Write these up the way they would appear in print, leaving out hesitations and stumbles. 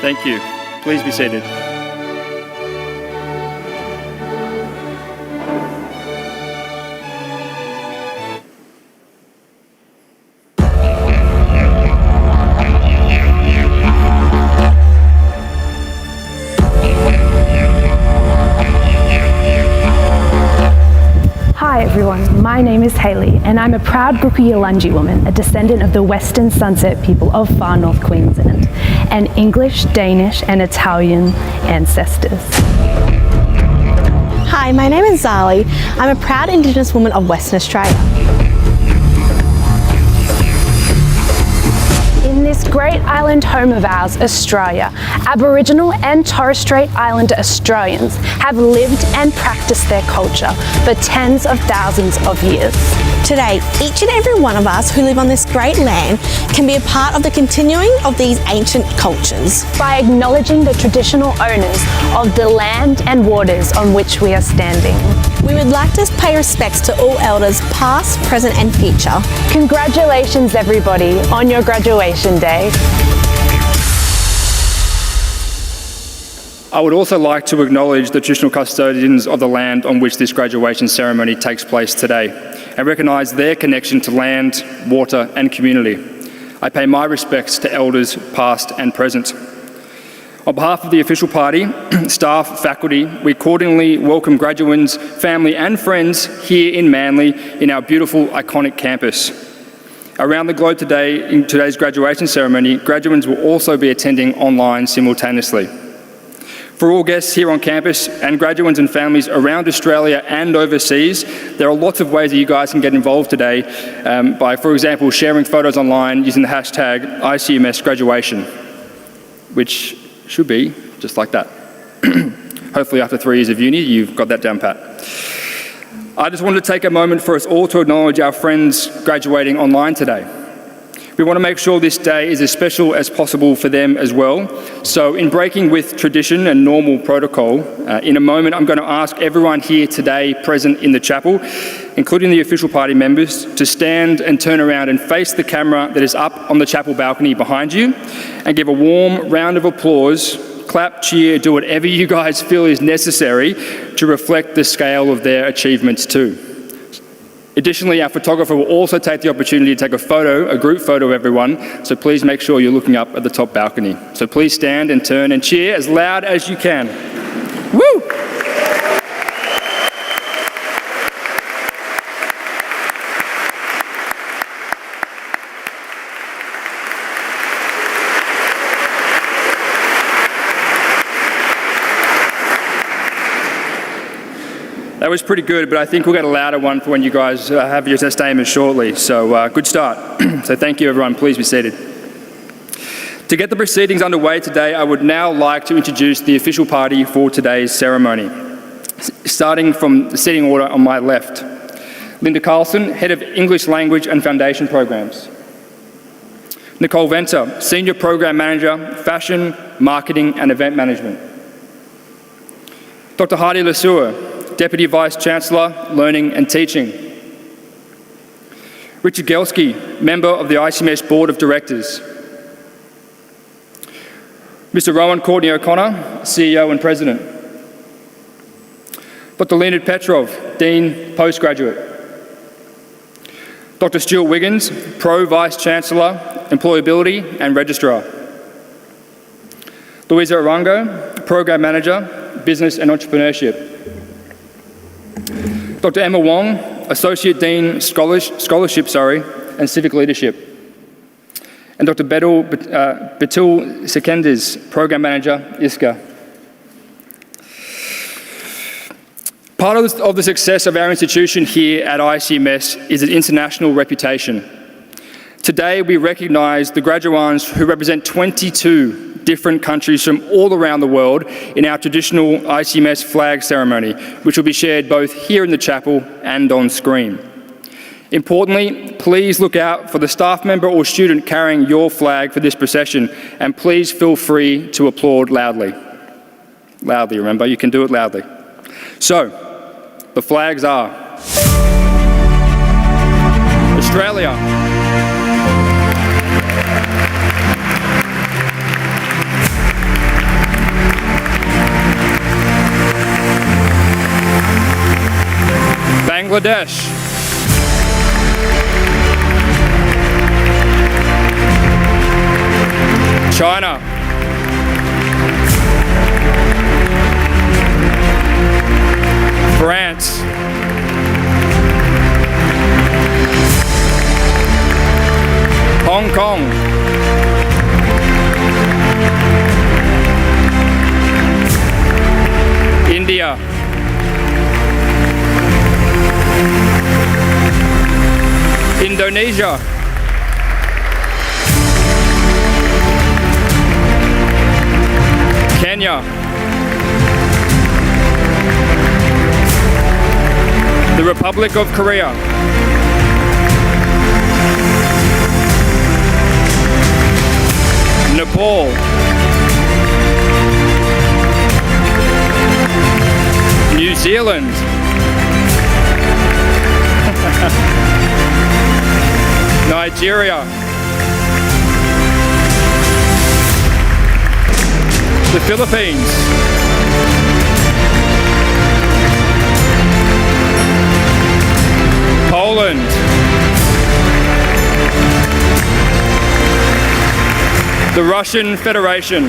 Thank you. Please be seated. Hi everyone, my name is Hayley and I'm a proud Gurkha-Yalunji woman, a descendant of the Western Sunset people of far north Queensland, and English, Danish and Italian ancestors. Hi, my name is Zali. I'm a proud Indigenous woman of Western Australia. In this great island home of ours, Australia, Aboriginal and Torres Strait Islander Australians have lived and practiced their culture for tens of thousands of years. Today, each and every one of us who live on this great land can be a part of the continuing of these ancient cultures. By acknowledging the traditional owners of the land and waters on which we are standing. We would like to pay respects to all elders past, present and future. Congratulations everybody on your graduation day. I would also like to acknowledge the traditional custodians of the land on which this graduation ceremony takes place today and recognise their connection to land, water and community. I pay my respects to elders past and present. On behalf of the official party, staff, faculty, we accordingly welcome graduands, family and friends here in Manly in our beautiful, iconic campus. Around the globe today, in today's graduation ceremony, graduands will also be attending online simultaneously. For all guests here on campus and graduands and families around Australia and overseas, there are lots of ways that you guys can get involved today by, for example, sharing photos online using the hashtag ICMS graduation, which should be just like that. Hopefully after 3 years of uni, you've got that down pat. I just wanted to take a moment for us all to acknowledge our friends graduating online today. We want to make sure this day is as special as possible for them as well. So in breaking with tradition and normal protocol, in a moment I'm going to ask everyone here today present in the chapel, including the official party members, to stand and turn around and face the camera that is up on the chapel balcony behind you and give a warm round of applause, clap, cheer, do whatever you guys feel is necessary to reflect the scale of their achievements too. Additionally, our photographer will also take the opportunity to take a photo, a group photo of everyone, so please make sure you're looking up at the top balcony. So please stand and turn and cheer as loud as you can. Woo! That was pretty good, but I think we'll get a louder one for when you guys have your statements shortly. So good start. So thank you everyone, please be seated. To get the proceedings underway today, I would now like to introduce the official party for today's ceremony. Starting from the seating order on my left. Linda Carlson, Head of English Language and Foundation Programs. Nicole Venter, Senior Program Manager, Fashion, Marketing and Event Management. Dr. Heidi Lesueur, Deputy Vice-Chancellor, Learning and Teaching. Richard Gelsky, Member of the ICMS Board of Directors. Mr. Rowan Courtney O'Connor, CEO and President. Dr. Leonard Petrov, Dean, Postgraduate. Dr. Stuart Wiggins, Pro Vice-Chancellor, Employability and Registrar. Louisa Arango, Program Manager, Business and Entrepreneurship. Dr. Emma Wong, Associate Dean, Scholarship and Civic Leadership. And Dr. Betul Sekenders, Program Manager, ISCA. Part of the success of our institution here at ICMS is its international reputation. Today we recognise the graduands who represent 22 different countries from all around the world in our traditional ICMS flag ceremony, which will be shared both here in the chapel and on screen. Importantly, please look out for the staff member or student carrying your flag for this procession, and please feel free to applaud loudly. Loudly, remember, you can do it loudly. So, the flags are Australia, Bangladesh. China. France. Hong Kong. India. Indonesia. Kenya. The Republic of Korea. Nepal. New Zealand. Nigeria. The Philippines. Poland. The Russian Federation.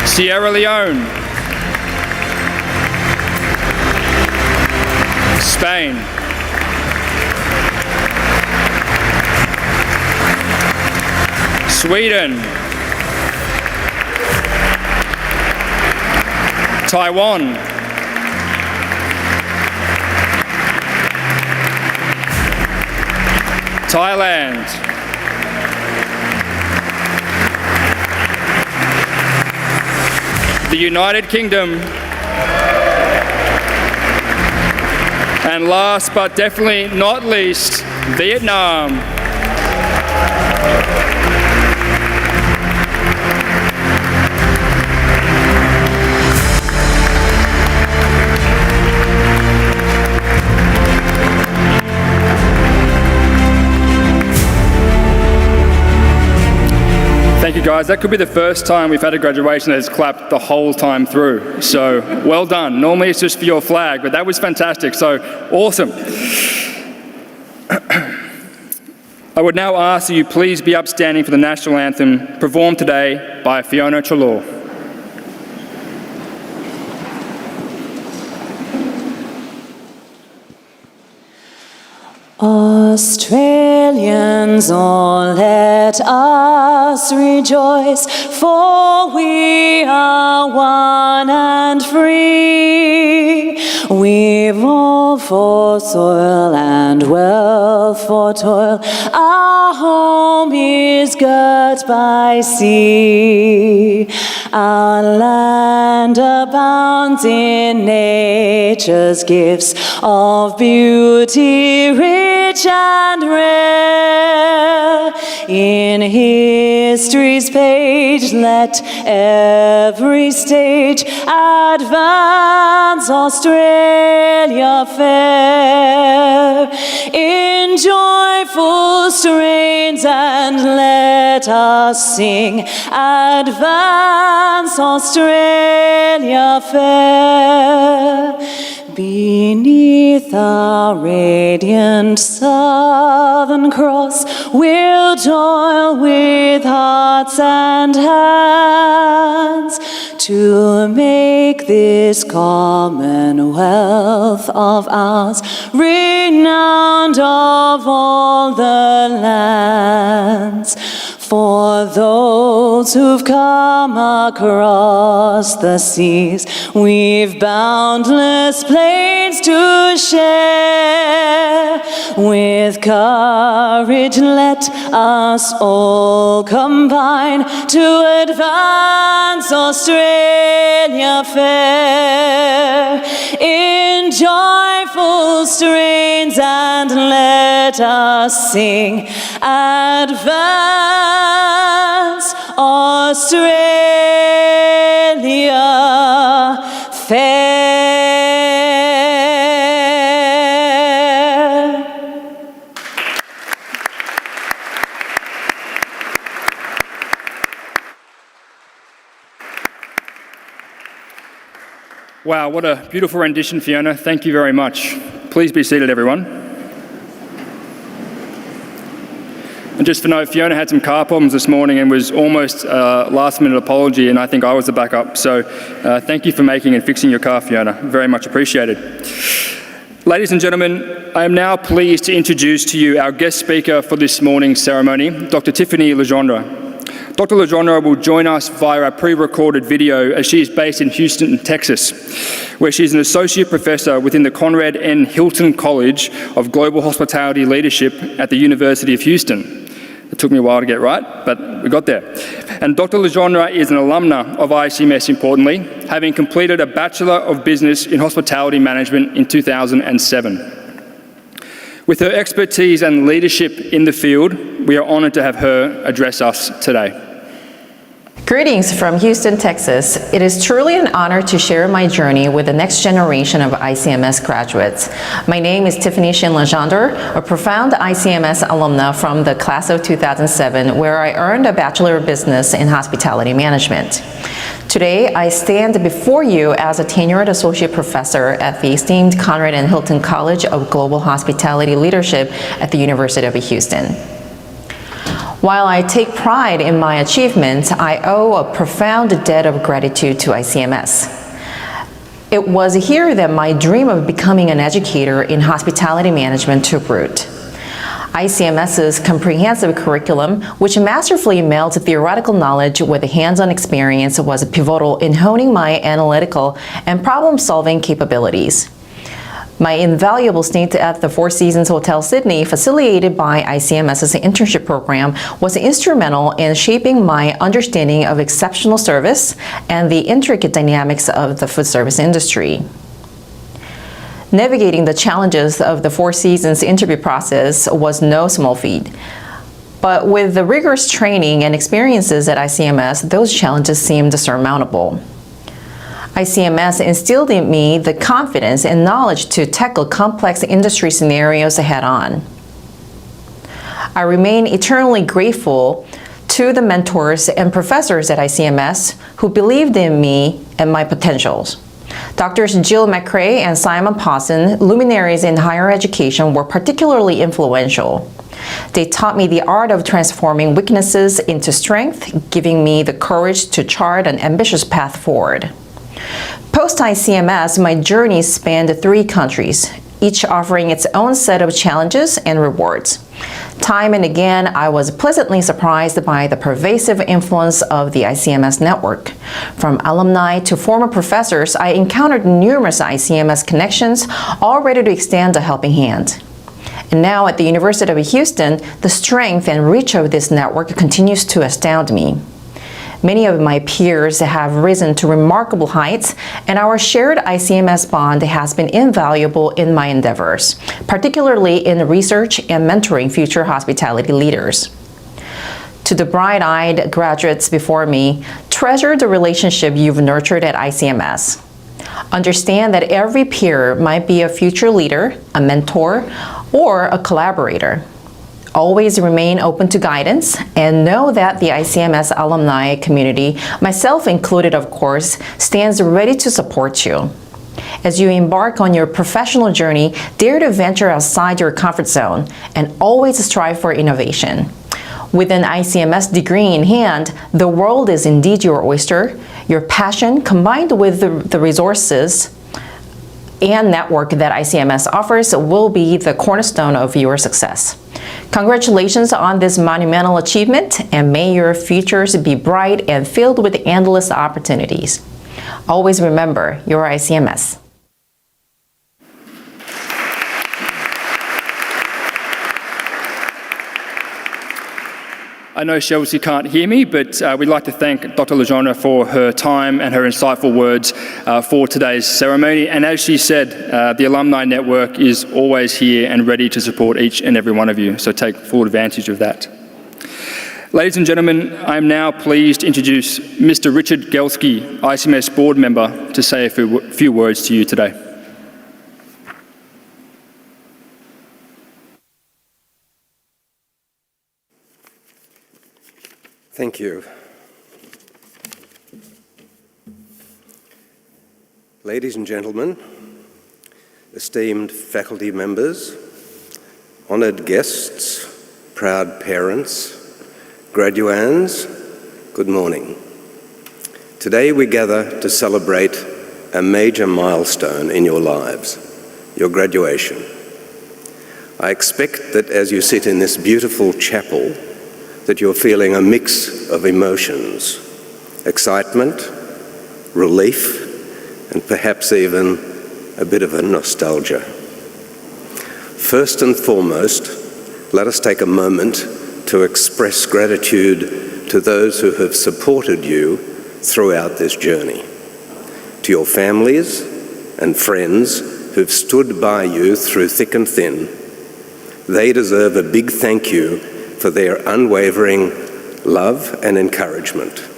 Sierra Leone. Spain. Sweden. Taiwan. Thailand. The United Kingdom. And last but definitely not least, Vietnam. Thank you guys. That could be the first time we've had a graduation that has clapped the whole time through. So well done. Normally it's just for your flag, but that was fantastic. So awesome. I would now ask that you please be upstanding for the national anthem performed today by Fiona Trelaw. Australians, oh, let us rejoice, for we are one and free. We've all for soil and wealth for toil. Our home is girt by sea. Our land abounds in nature's gifts of beauty, rich and rare. In history's page, let every stage advance Australia fair. In joyful strains and let us sing, advance Australia fair. Beneath our radiant Southern Cross, we'll toil with hearts and hands to make this commonwealth of ours renowned of all the lands. For those who've come across the seas, we've boundless plains to share. With courage let us all combine to advance Australia fair. In joyful strains and let us sing, advance Australia fair. Wow, what a beautiful rendition, Fiona. Thank you very much. Please be seated, everyone. And just for note, Fiona had some car problems this morning and was almost last-minute apology, and I think I was the backup. So thank you for making and fixing your car, Fiona. Very much appreciated. Ladies and gentlemen, I am now pleased to introduce to you our guest speaker for this morning's ceremony, Dr. Tiffany Jander. Dr. Jander will join us via a pre-recorded video as she is based in Houston, Texas, where she is an associate professor within the Conrad N. Hilton College of Global Hospitality Leadership at the University of Houston. It took me a while to get right, but we got there. And Dr. Jander is an alumna of ICMS, importantly, having completed a Bachelor of Business in Hospitality Management in 2007. With her expertise and leadership in the field, we are honoured to have her address us today. Greetings from Houston, Texas. It is truly an honor to share my journey with the next generation of ICMS graduates. My name is Tiffany Shin Jander, a profound ICMS alumna from the class of 2007, where I earned a Bachelor of Business in Hospitality Management. Today, I stand before you as a tenured associate professor at the esteemed Conrad N. Hilton College of Global Hospitality Leadership at the University of Houston. While I take pride in my achievements, I owe a profound debt of gratitude to ICMS. It was here that my dream of becoming an educator in hospitality management took root. ICMS's comprehensive curriculum, which masterfully melds theoretical knowledge with hands-on experience, was pivotal in honing my analytical and problem-solving capabilities. My invaluable stint at the Four Seasons Hotel Sydney, facilitated by ICMS's internship program, was instrumental in shaping my understanding of exceptional service and the intricate dynamics of the food service industry. Navigating the challenges of the Four Seasons interview process was no small feat. But with the rigorous training and experiences at ICMS, those challenges seemed surmountable. ICMS instilled in me the confidence and knowledge to tackle complex industry scenarios head-on. I remain eternally grateful to the mentors and professors at ICMS who believed in me and my potentials. Doctors Jill McCrae and Simon Pawson, luminaries in higher education, were particularly influential. They taught me the art of transforming weaknesses into strength, giving me the courage to chart an ambitious path forward. Post-ICMS, my journey spanned 3 countries, each offering its own set of challenges and rewards. Time and again, I was pleasantly surprised by the pervasive influence of the ICMS network. From alumni to former professors, I encountered numerous ICMS connections, all ready to extend a helping hand. And now at the University of Houston, the strength and reach of this network continues to astound me. Many of my peers have risen to remarkable heights, and our shared ICMS bond has been invaluable in my endeavors, particularly in research and mentoring future hospitality leaders. To the bright-eyed graduates before me, treasure the relationship you've nurtured at ICMS. Understand that every peer might be a future leader, a mentor, or a collaborator. Always remain open to guidance, and know that the ICMS alumni community, myself included of course, stands ready to support you. As you embark on your professional journey, dare to venture outside your comfort zone and always strive for innovation. With an ICMS degree in hand, the world is indeed your oyster. Your passion, combined with the resources and network that ICMS offers, will be the cornerstone of your success. Congratulations on this monumental achievement, and may your futures be bright and filled with endless opportunities. Always remember, your ICMS. I know Chelsea can't hear me, but we'd like to thank Dr. Jander for her time and her insightful words for today's ceremony. And as she said, the Alumni Network is always here and ready to support each and every one of you, so take full advantage of that. Ladies and gentlemen, I am now pleased to introduce Mr. Richard Gelsky, ICMS board member, to say a few words to you today. Thank you. Ladies and gentlemen, esteemed faculty members, honoured guests, proud parents, graduands, good morning. Today we gather to celebrate a major milestone in your lives, your graduation. I expect that as you sit in this beautiful chapel, that you're feeling a mix of emotions, excitement, relief, and perhaps even a bit of a nostalgia. First and foremost, let us take a moment to express gratitude to those who have supported you throughout this journey, to your families and friends who've stood by you through thick and thin. They deserve a big thank you for their unwavering love and encouragement.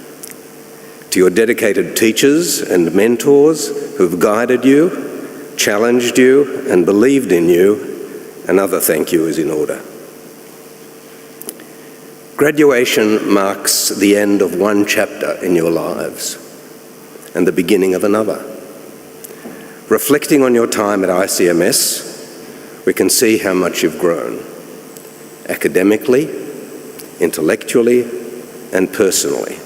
To your dedicated teachers and mentors who've guided you, challenged you, and believed in you, another thank you is in order. Graduation marks the end of one chapter in your lives and the beginning of another. Reflecting on your time at ICMS, we can see how much you've grown, academically, intellectually, and personally.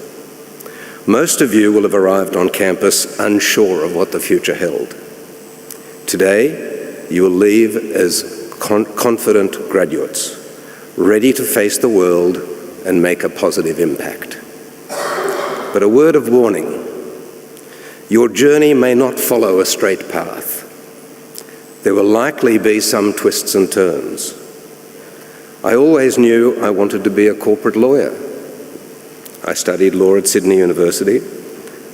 Most of you will have arrived on campus unsure of what the future held. Today, you will leave as confident graduates, ready to face the world and make a positive impact. But a word of warning: your journey may not follow a straight path. There will likely be some twists and turns. I always knew I wanted to be a corporate lawyer. I studied law at Sydney University.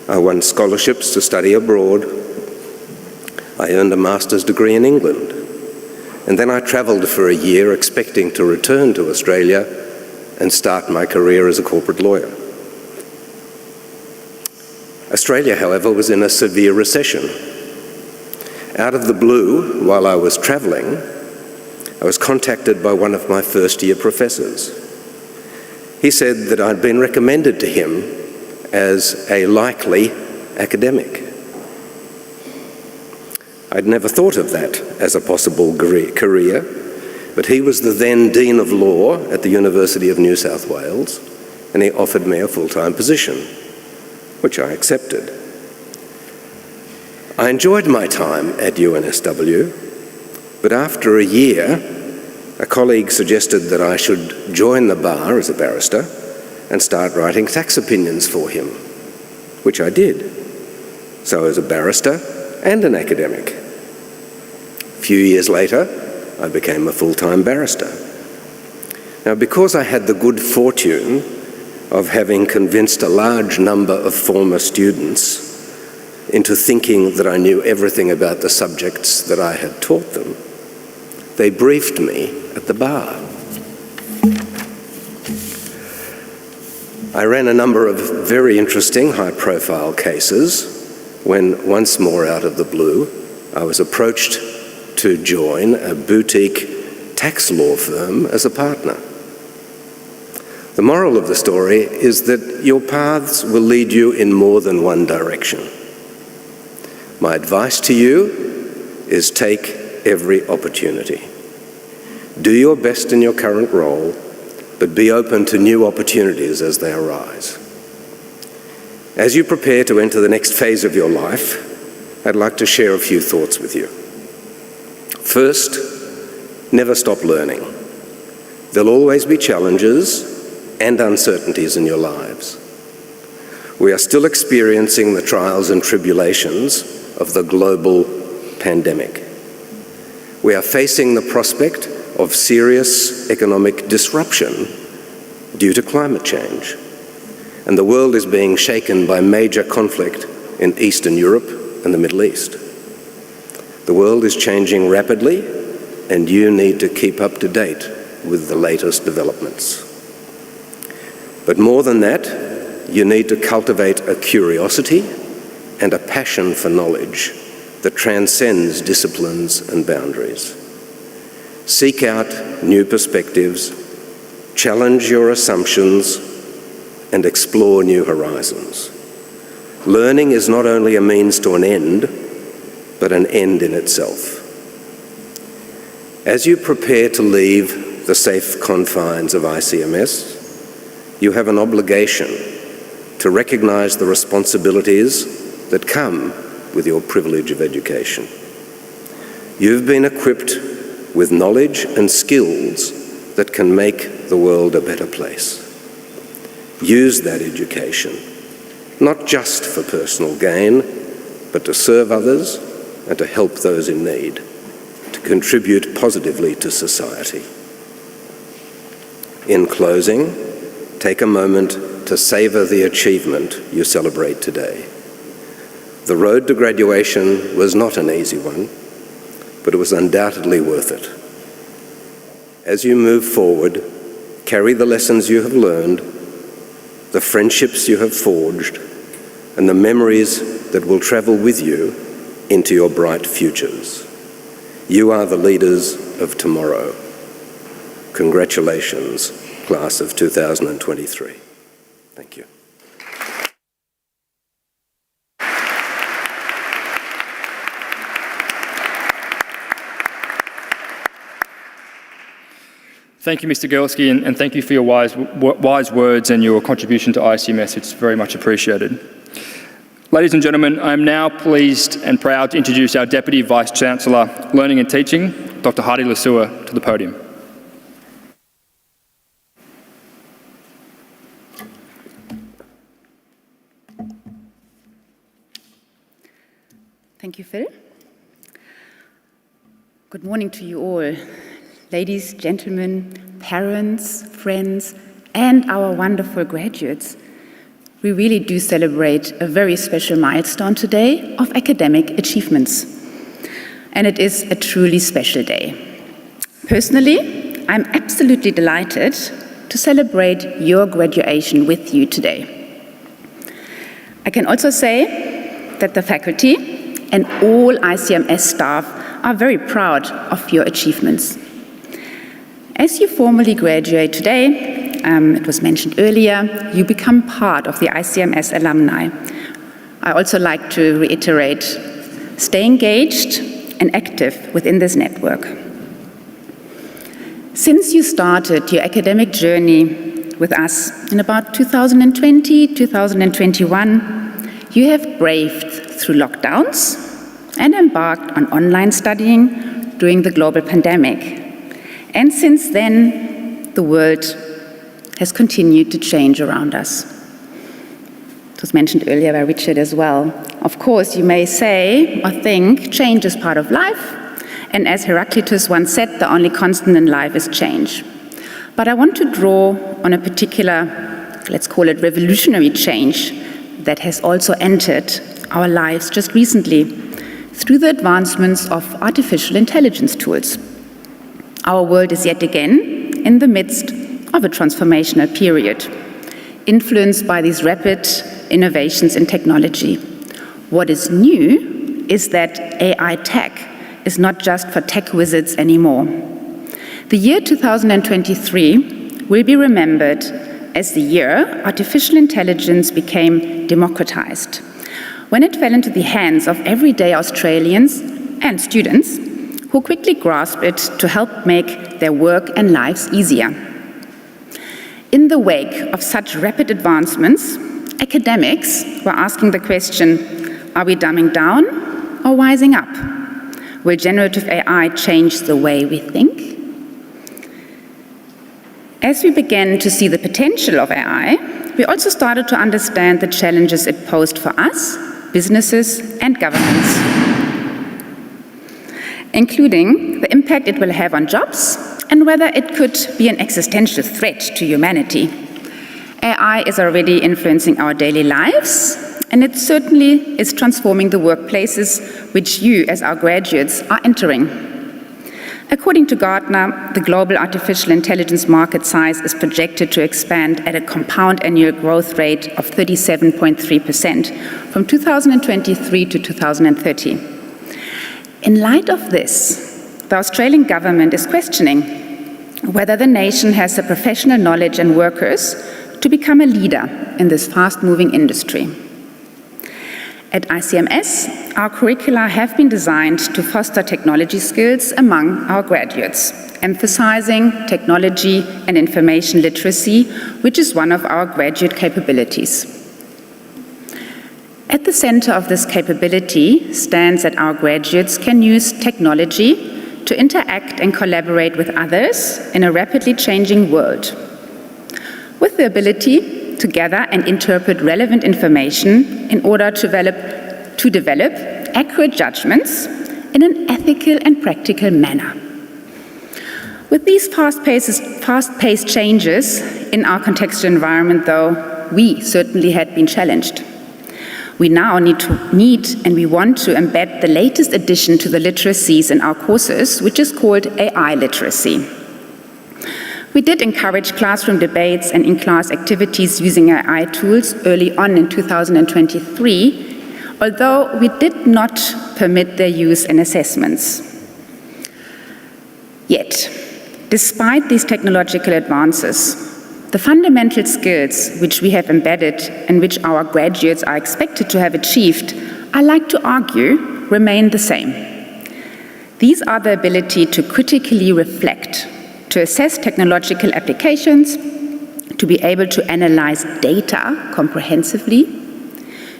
I won scholarships to study abroad. I earned a master's degree in England. And then I travelled for a year expecting to return to Australia and start my career as a corporate lawyer. Australia, however, was in a severe recession. Out of the blue, while I was travelling, I was contacted by one of my first-year professors. He said that I'd been recommended to him as a likely academic. I'd never thought of that as a possible career, but he was the then Dean of Law at the University of New South Wales, and he offered me a full-time position, which I accepted. I enjoyed my time at UNSW, but after a year, a colleague suggested that I should join the bar as a barrister and start writing tax opinions for him, which I did. So I was a barrister and an academic. A few years later, I became a full-time barrister. Now, because I had the good fortune of having convinced a large number of former students into thinking that I knew everything about the subjects that I had taught them, they briefed me at the bar. I ran a number of very interesting high-profile cases when, once more out of the blue, I was approached to join a boutique tax law firm as a partner. The moral of the story is that your paths will lead you in more than one direction. My advice to you is take every opportunity. Do your best in your current role, but be open to new opportunities as they arise. As you prepare to enter the next phase of your life, I'd like to share a few thoughts with you. First, never stop learning. There'll always be challenges and uncertainties in your lives. We are still experiencing the trials and tribulations of the global pandemic. We are facing the prospect of serious economic disruption due to climate change. And the world is being shaken by major conflict in Eastern Europe and the Middle East. The world is changing rapidly, and you need to keep up to date with the latest developments. But more than that, you need to cultivate a curiosity and a passion for knowledge that transcends disciplines and boundaries. Seek out new perspectives, challenge your assumptions, and explore new horizons. Learning is not only a means to an end, but an end in itself. As you prepare to leave the safe confines of ICMS, you have an obligation to recognise the responsibilities that come with your privilege of education. You've been equipped with knowledge and skills that can make the world a better place. Use that education, not just for personal gain, but to serve others and to help those in need, to contribute positively to society. In closing, take a moment to savour the achievement you celebrate today. The road to graduation was not an easy one, but it was undoubtedly worth it. As you move forward, carry the lessons you have learned, the friendships you have forged, and the memories that will travel with you into your bright futures. You are the leaders of tomorrow. Congratulations, class of 2023. Thank you. Thank you, Mr. Gursky, and thank you for your wise words and your contribution to ICMS. It's very much appreciated. Ladies and gentlemen, I am now pleased and proud to introduce our Deputy Vice-Chancellor, Learning and Teaching, Dr. Hardy Lasua, to the podium. Thank you, Phil. Good morning to you all. Ladies, gentlemen, parents, friends, and our wonderful graduates. We really do celebrate a very special milestone today of academic achievements. And it is a truly special day. Personally, I'm absolutely delighted to celebrate your graduation with you today. I can also say that the faculty and all ICMS staff are very proud of your achievements. As you formally graduate today, it was mentioned earlier, you become part of the ICMS alumni. I also like to reiterate, stay engaged and active within this network. Since you started your academic journey with us in about 2020, 2021, you have braved through lockdowns and embarked on online studying during the global pandemic. And since then, the world has continued to change around us. It was mentioned earlier by Richard as well. Of course, you may say or think change is part of life, and as Heraclitus once said, the only constant in life is change. But I want to draw on a particular, let's call it revolutionary change, that has also entered our lives just recently through the advancements of artificial intelligence tools. Our world is yet again in the midst of a transformational period, influenced by these rapid innovations in technology. What is new is that AI tech is not just for tech wizards anymore. The year 2023 will be remembered as the year artificial intelligence became democratized, when it fell into the hands of everyday Australians and students who quickly grasped it to help make their work and lives easier. In the wake of such rapid advancements, academics were asking the question, are we dumbing down or wising up? Will generative AI change the way we think? As we began to see the potential of AI, we also started to understand the challenges it posed for us, businesses, and governments, including the impact it will have on jobs and whether it could be an existential threat to humanity. AI is already influencing our daily lives, and it certainly is transforming the workplaces which you, as our graduates, are entering. According to Gartner, the global artificial intelligence market size is projected to expand at a compound annual growth rate of 37.3% from 2023 to 2030. In light of this, the Australian government is questioning whether the nation has the professional knowledge and workers to become a leader in this fast-moving industry. At ICMS, our curricula have been designed to foster technology skills among our graduates, emphasizing technology and information literacy, which is one of our graduate capabilities. At the center of this capability stands that our graduates can use technology to interact and collaborate with others in a rapidly changing world, with the ability to gather and interpret relevant information in order to develop accurate judgments in an ethical and practical manner. With these fast-paced changes in our contextual environment, though, we certainly had been challenged. We now need and we want to embed the latest addition to the literacies in our courses, which is called AI literacy. We did encourage classroom debates and in-class activities using AI tools early on in 2023, although we did not permit their use in assessments. Yet, despite these technological advances, the fundamental skills which we have embedded and which our graduates are expected to have achieved, I like to argue, remain the same. These are the ability to critically reflect, to assess technological applications, to be able to analyze data comprehensively,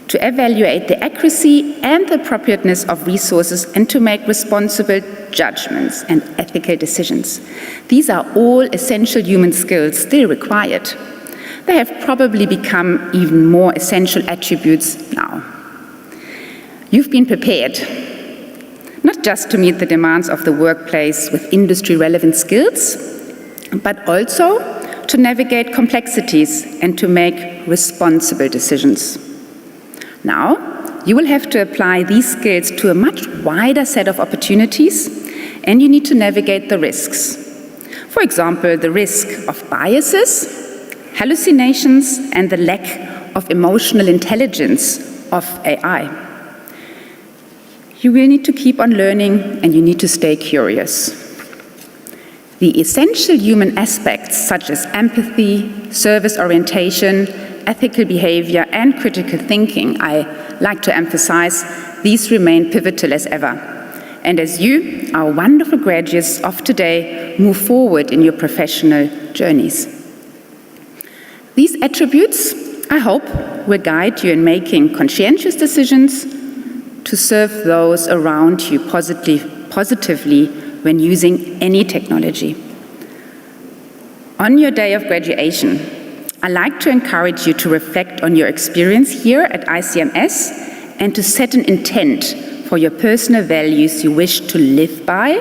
to evaluate the accuracy and the appropriateness of resources, and to make responsible judgments and ethical decisions. These are all essential human skills still required. They have probably become even more essential attributes now. You've been prepared, not just to meet the demands of the workplace with industry-relevant skills, but also to navigate complexities and to make responsible decisions. Now, you will have to apply these skills to a much wider set of opportunities, and you need to navigate the risks. For example, the risk of biases, hallucinations, and the lack of emotional intelligence of AI. You will need to keep on learning, and you need to stay curious. The essential human aspects, such as empathy, service orientation, ethical behavior, and critical thinking, I like to emphasize, these remain pivotal as ever. And as you, our wonderful graduates of today, move forward in your professional journeys. These attributes, I hope, will guide you in making conscientious decisions to serve those around you positively when using any technology. On your day of graduation, I'd like to encourage you to reflect on your experience here at ICMS and to set an intent for your personal values you wish to live by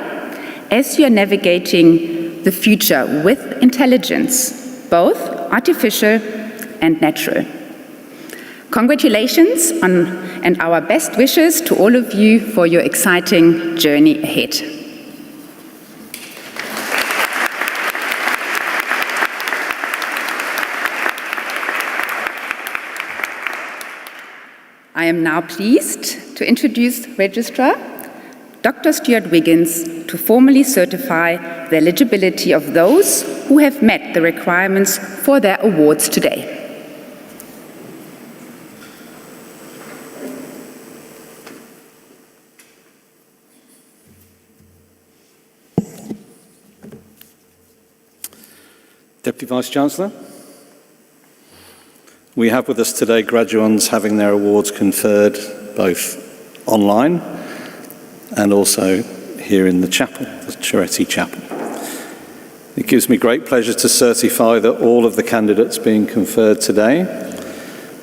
as you are navigating the future with intelligence, both artificial and natural. Congratulations and our best wishes to all of you for your exciting journey ahead. I am now pleased to introduce Registrar Dr. Stuart Wiggins to formally certify the eligibility of those who have met the requirements for their awards today. Deputy Vice-Chancellor, we have with us today graduands having their awards conferred both online and also here in the chapel, the Charity Chapel. It gives me great pleasure to certify that all of the candidates being conferred today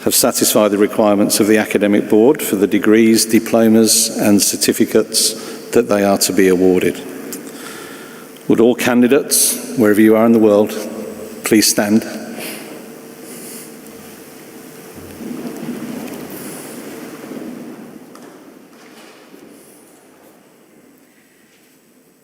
have satisfied the requirements of the Academic Board for the degrees, diplomas and certificates that they are to be awarded. Would all candidates, wherever you are in the world, please stand.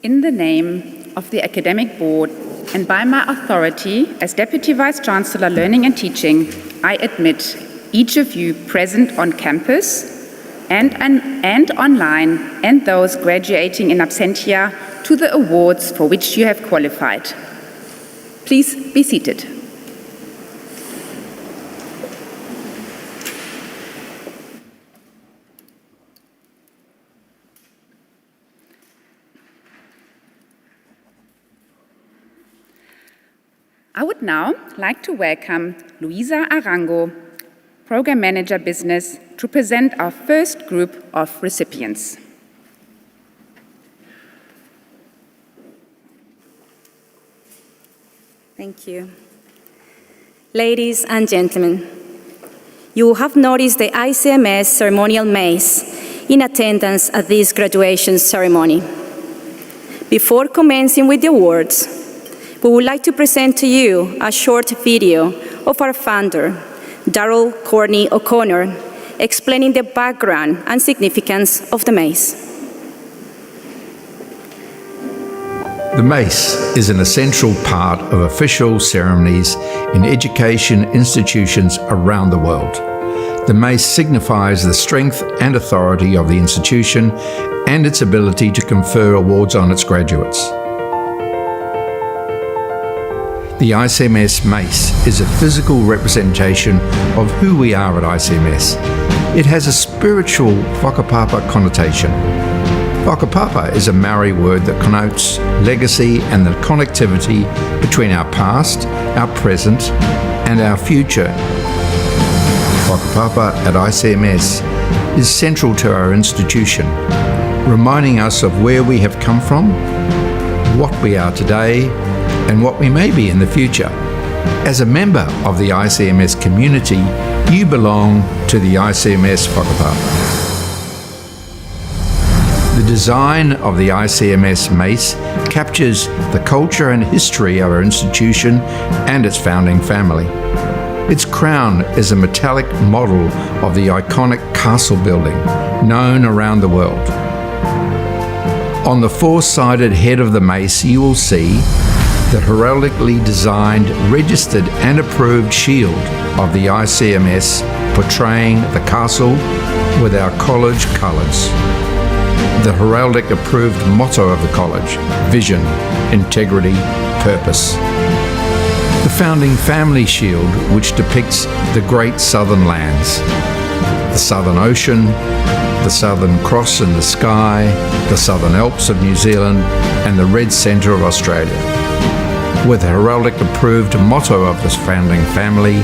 In the name of the Academic Board and by my authority as Deputy Vice-Chancellor Learning and Teaching, I admit each of you present on campus and online and those graduating in absentia to the awards for which you have qualified. Please be seated. I would now like to welcome Louisa Arango, Program Manager Business, to present our first group of recipients. Thank you. Ladies and gentlemen, you have noticed the ICMS ceremonial mace in attendance at this graduation ceremony. Before commencing with the awards, we would like to present to you a short video of our founder, Darrell Courtney O'Connor, explaining the background and significance of the mace. The mace is an essential part of official ceremonies in education institutions around the world. The mace signifies the strength and authority of the institution and its ability to confer awards on its graduates. The ICMS mace is a physical representation of who we are at ICMS. It has a spiritual whakapapa connotation. Whakapapa is a Maori word that connotes legacy and the connectivity between our past, our present, and our future. Whakapapa at ICMS is central to our institution, reminding us of where we have come from, what we are today, and what we may be in the future. As a member of the ICMS community, you belong to the ICMS Whakapapa. The design of the ICMS mace captures the culture and history of our institution and its founding family. Its crown is a metallic model of the iconic castle building, known around the world. On the four-sided head of the mace, you will see the heraldically designed, registered and approved shield of the ICMS portraying the castle with our college colours. The heraldic approved motto of the college, vision, integrity, purpose. The founding family shield, which depicts the great southern lands, the Southern Ocean, the Southern Cross in the sky, the Southern Alps of New Zealand, and the Red Centre of Australia. With the heraldic approved motto of this founding family,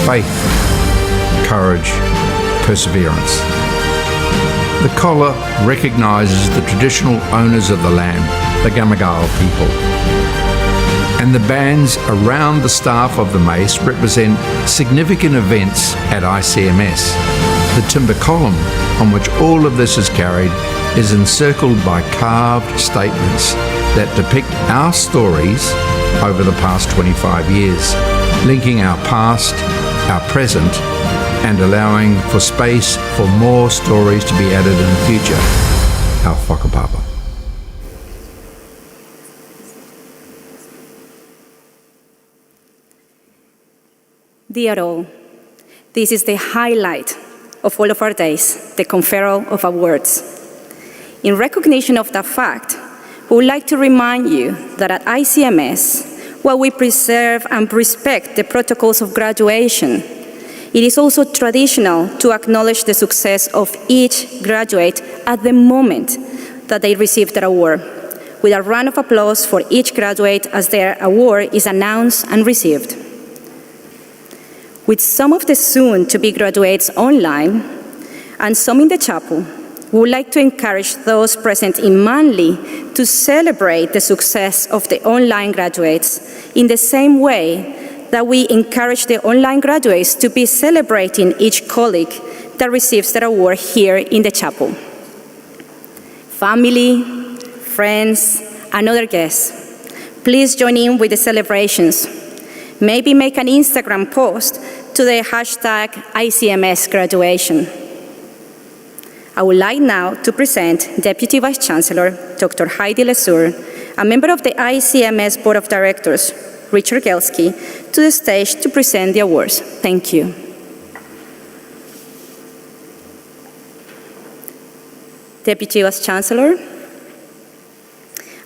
faith, courage, perseverance. The collar recognises the traditional owners of the land, the Gamagao people. And the bands around the staff of the mace represent significant events at ICMS. The timber column on which all of this is carried is encircled by carved statements that depict our stories over the past 25 years, linking our past, our present, and allowing for space for more stories to be added in the future, our whakapapa. Dear all, this is the highlight of all of our days, the conferral of awards. In recognition of that fact, we would like to remind you that at ICMS, while we preserve and respect the protocols of graduation, it is also traditional to acknowledge the success of each graduate at the moment that they receive their award, with a round of applause for each graduate as their award is announced and received. With some of the soon-to-be graduates online and some in the chapel, we would like to encourage those present in Manly to celebrate the success of the online graduates in the same way that we encourage the online graduates to be celebrating each colleague that receives their award here in the chapel. Family, friends, and other guests, please join in with the celebrations. Maybe make an Instagram post to the hashtag ICMS graduation. I would like now to present Deputy Vice Chancellor, Dr. Heidi Lesueur, a member of the ICMS Board of Directors, Richard Gelsky, to the stage to present the awards. Thank you. Deputy Vice Chancellor,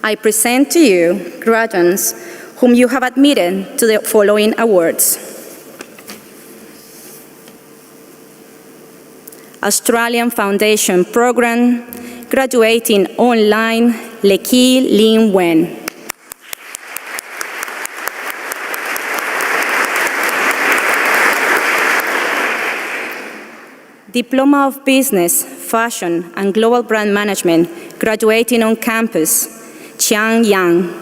I present to you graduands whom you have admitted to the following awards. Australian Foundation Program, graduating online, Leki Lin Wen. Diploma of Business, Fashion, and Global Brand Management, graduating on campus, Chiang Yang.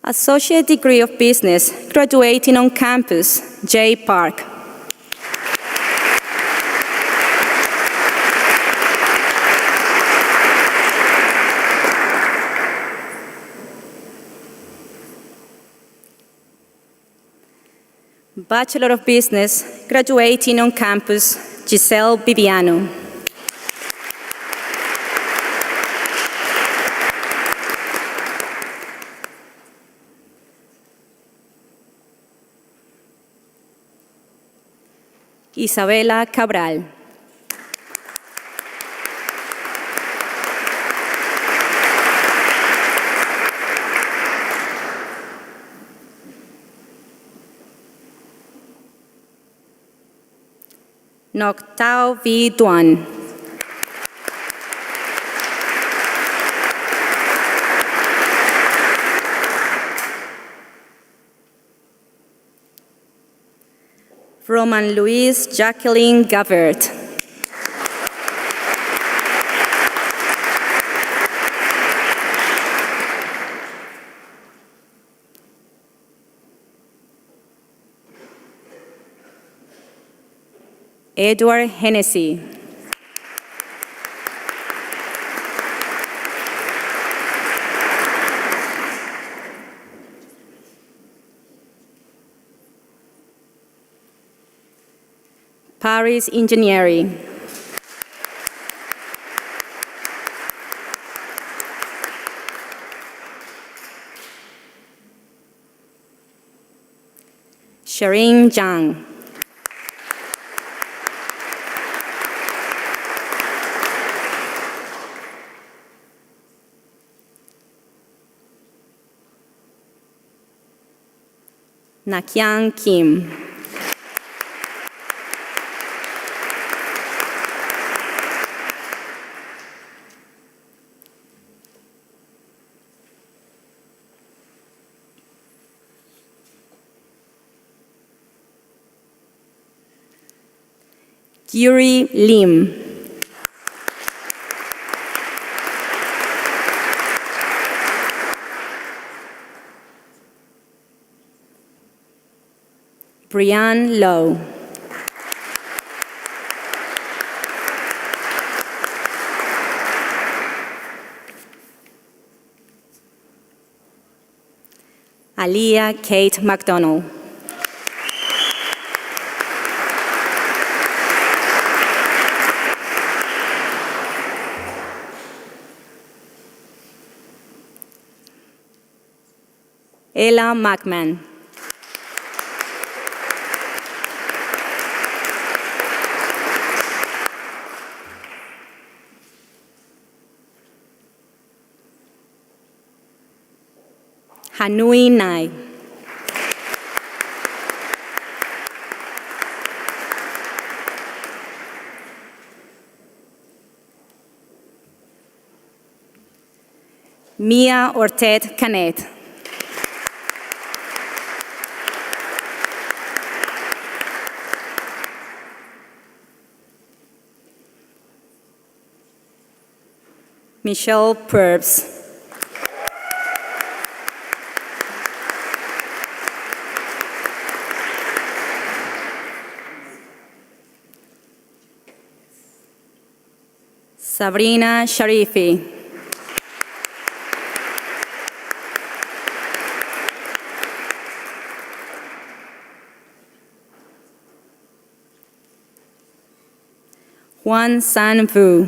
Associate Degree of Business, graduating on campus, J. Park. Bachelor of Business, graduating on campus, Giselle Viviano. Isabela Cabral. Ngoc Tao Vi Duan. Roman Louise Jacqueline Gavert. Edward Hennessy. Paris Engineering. Sherin Zhang. Nakyang Kim. Yuri Lim. Brian Lowe. Aliyah Kate McDonald. Ella McMahon. Hanui Nai. Mia Ortet Canet. Michelle Purbs. Sabrina Sharifi. Juan San Vu.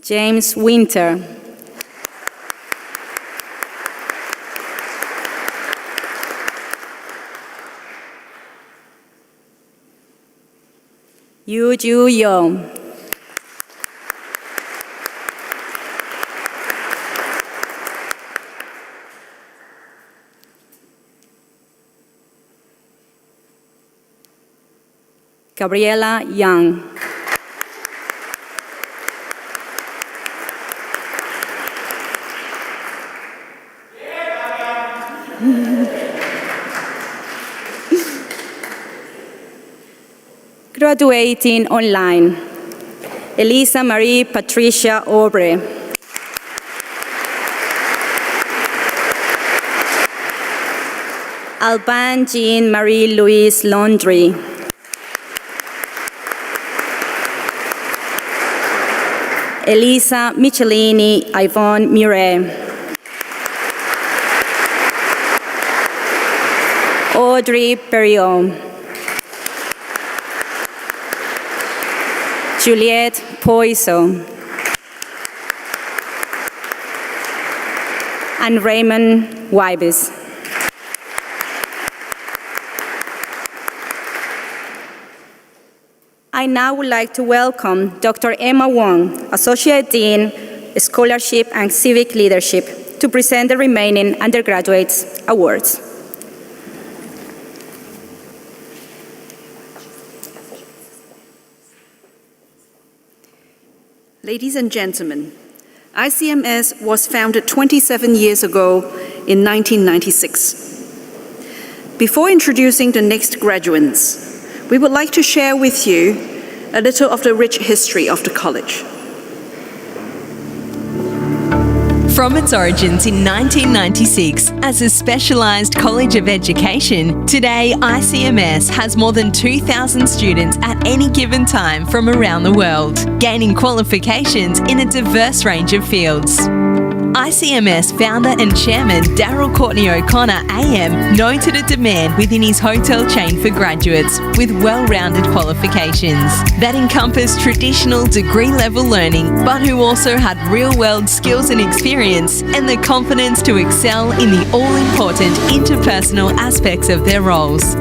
James Winter. Yu Ju Yo. Gabriella Young. Graduating online, Elisa Marie Patricia Aubrey. Alban Jean Marie Louise Laundry. Elisa Michelini Yvonne Murray. Audrey Perriot. Juliette Poiso. And Raymond Wybis. I now would like to welcome Dr. Emma Wong, Associate Dean, Scholarship and Civic Leadership, to present the remaining undergraduates awards. Ladies and gentlemen, ICMS was founded 27 years ago in 1996. Before introducing the next graduands, we would like to share with you a little of the rich history of the college. From its origins in 1996 as a specialised college of education, today ICMS has more than 2,000 students at any given time from around the world, gaining qualifications in a diverse range of fields. ICMS founder and chairman Daryl Courtney O'Connor AM noted a demand within his hotel chain for graduates with well-rounded qualifications that encompass traditional degree-level learning, but who also had real-world skills and experience and the confidence to excel in the all-important interpersonal aspects of their roles.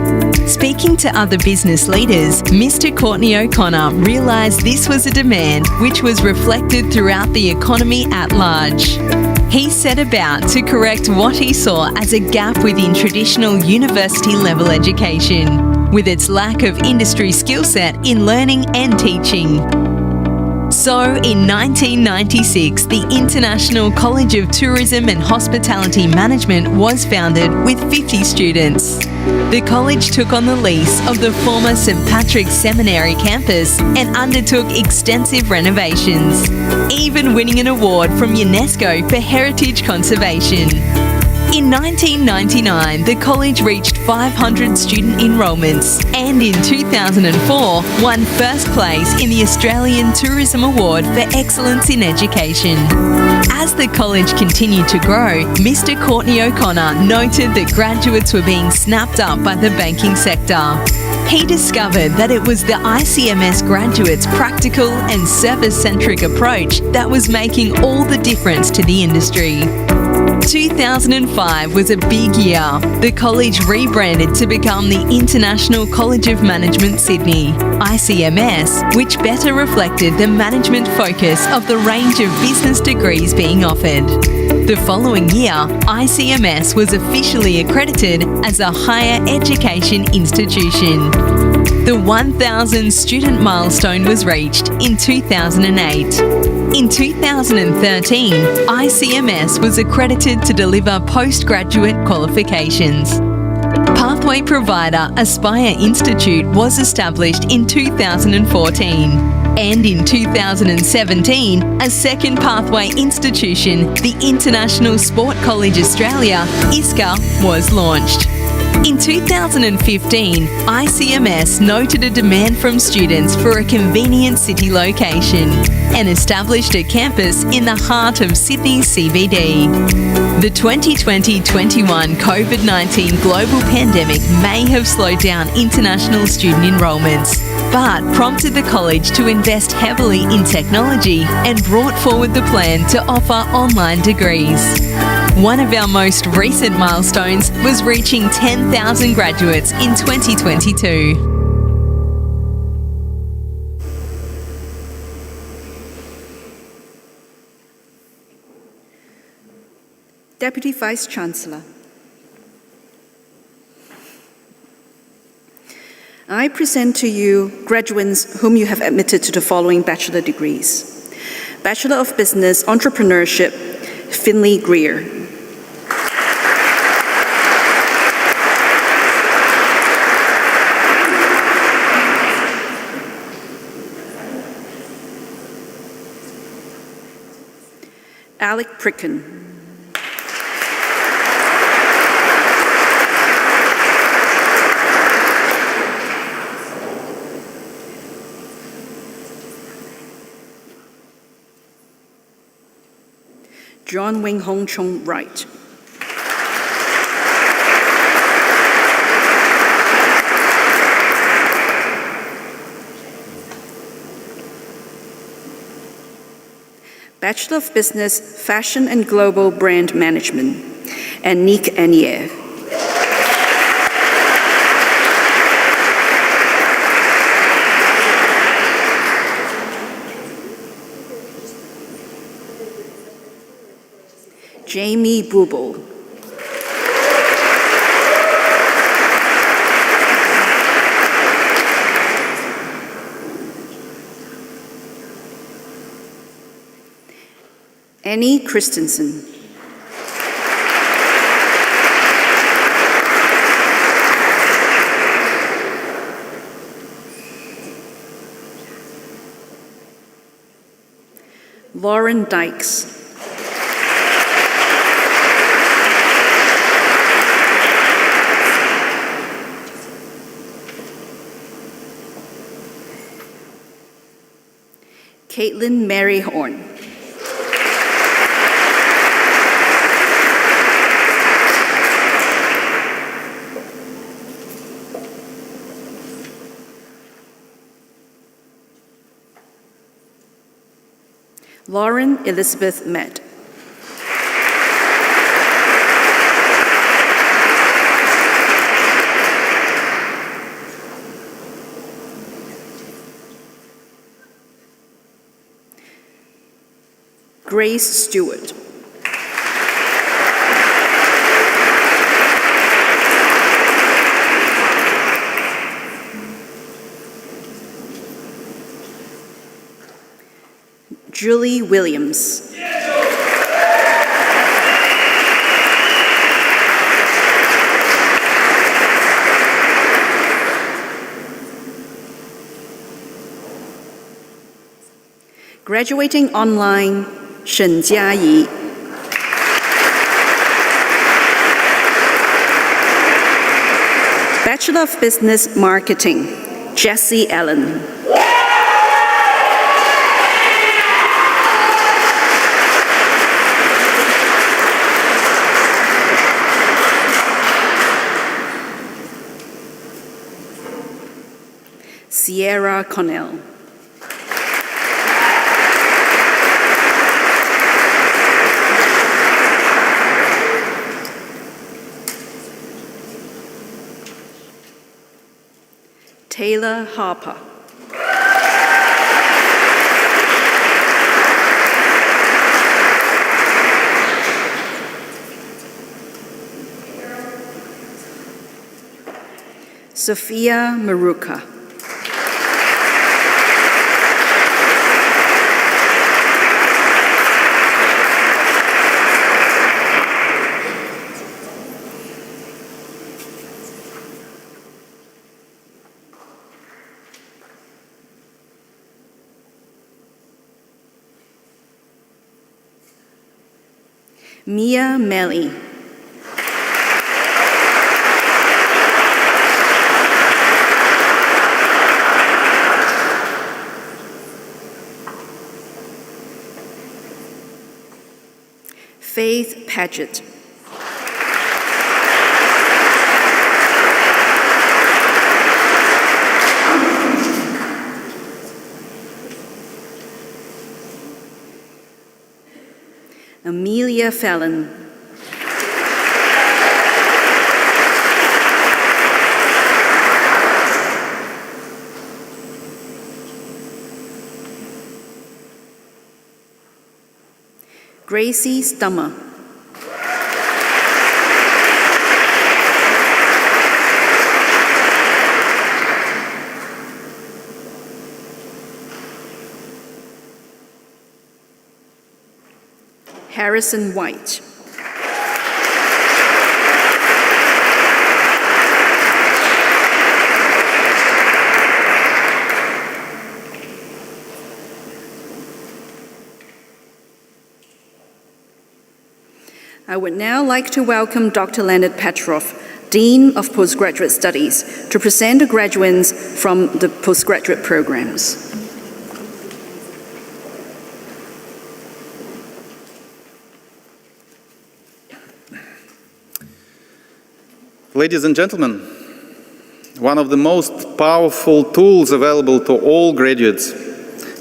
Speaking to other business leaders, Mr. Courtney O'Connor realised this was a demand which was reflected throughout the economy at large. He set about to correct what he saw as a gap within traditional university-level education, with its lack of industry skill set in learning and teaching. So, in 1996, the International College of Tourism and Hospitality Management was founded with 50 students. The college took on the lease of the former St. Patrick's Seminary campus and undertook extensive renovations, even winning an award from UNESCO for heritage conservation. In 1999, the college reached 500 student enrolments and in 2004 won first place in the Australian Tourism Award for Excellence in Education. As the college continued to grow, Mr. Courtney O'Connor noted that graduates were being snapped up by the banking sector. He discovered that it was the ICMS graduates' practical and service-centric approach that was making all the difference to the industry. 2005 was a big year. The college rebranded to become the International College of Management Sydney, ICMS, which better reflected the management focus of the range of business degrees being offered. The following year, ICMS was officially accredited as a higher education institution. The 1,000 student milestone was reached in 2008. In 2013, ICMS was accredited to deliver postgraduate qualifications. Pathway provider Aspire Institute was established in 2014. And in 2017, a second pathway institution, the International Sport College Australia, ISCA, was launched. In 2015, ICMS noted a demand from students for a convenient city location and established a campus in the heart of Sydney's CBD. The 2020-21 COVID-19 global pandemic may have slowed down international student enrolments, but prompted the college to invest heavily in technology and brought forward the plan to offer online degrees. One of our most recent milestones was reaching 10,000 graduates in 2022. Deputy Vice-Chancellor. I present to you graduands whom you have admitted to the following bachelor degrees. Bachelor of Business, Entrepreneurship, Finley Greer. Alec Pricken. John Wing Hong Chung Wright. Bachelor of Business, Fashion and Global Brand Management, Annick Anier. Jamie Bubel. Annie Christensen. Lauren Dykes. Caitlin Mary Horn. Lauren Elizabeth Med. Grace Stewart. Julie Williams. Graduating online, Shin Jiayi. Bachelor of Business Marketing, Jessie Allen. Sierra Connell. Taylor Harper. Sophia Maruka. Mia Melly. Faith Paget. Amelia Fallon. Gracie Stummer. Harrison White. I would now like to welcome Dr. Leonard Petrov, Dean of Postgraduate Studies, to present the graduands from the postgraduate programs. Ladies and gentlemen, one of the most powerful tools available to all graduates